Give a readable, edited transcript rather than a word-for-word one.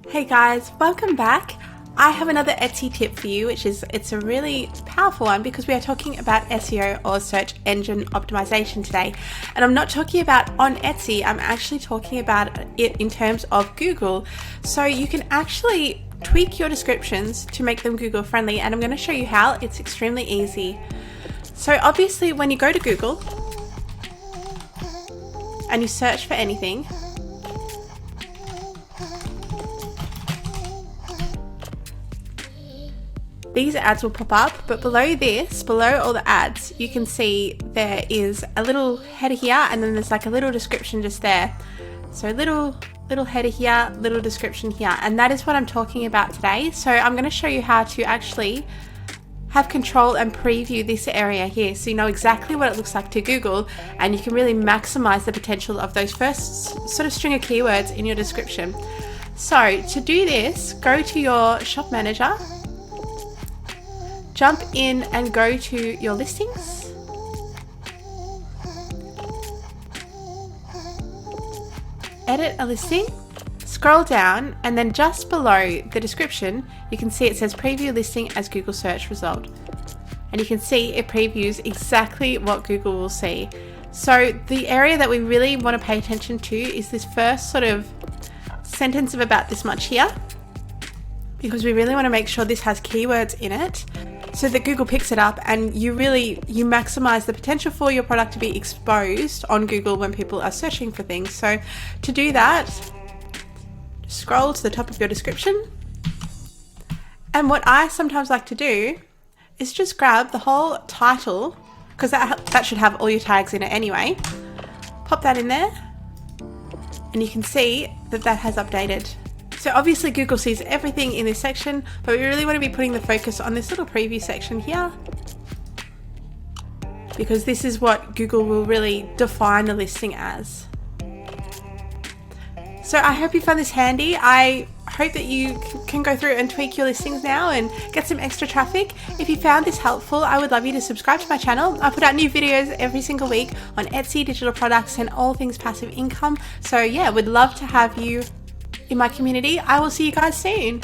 Hey guys, welcome back. I have another Etsy tip for you, it's a really powerful one because we are talking about SEO or search engine optimization today. And I'm not talking about on Etsy, I'm actually talking about it in terms of Google. So you can actually tweak your descriptions to make them Google friendly, and I'm going to show you how. It's extremely easy. So obviously when you go to Google and you search for anything, these ads will pop up, but below all the ads, you can see there is a little header here, and then there's like a little description just there. So little header here, little description here, and that is what I'm talking about today. So I'm going to show you how to actually have control and preview this area here, so you know exactly what it looks like to Google, and you can really maximize the potential of those first sort of string of keywords in your description. So to do this, go to your shop manager, jump in and go to your listings. Edit a listing, scroll down, and then just below the description, you can see it says preview listing as Google search result. And you can see it previews exactly what Google will see. So the area that we really want to pay attention to is this first sort of sentence of about this much here, because we really want to make sure this has keywords in it so that Google picks it up and you maximize the potential for your product to be exposed on Google when people are searching for things. So to do that, scroll to the top of your description. And what I sometimes like to do is just grab the whole title, because that should have all your tags in it anyway. Pop that in there and you can see that that has updated. So obviously Google sees everything in this section, but we really want to be putting the focus on this little preview section here, because this is what Google will really define the listing as. So I hope you found this handy. I hope that you can go through and tweak your listings now and get some extra traffic. If you found this helpful, I would love you to subscribe to my channel. I put out new videos every single week on Etsy, digital products, and all things passive income. So yeah, would love to have you in my community. I will see you guys soon.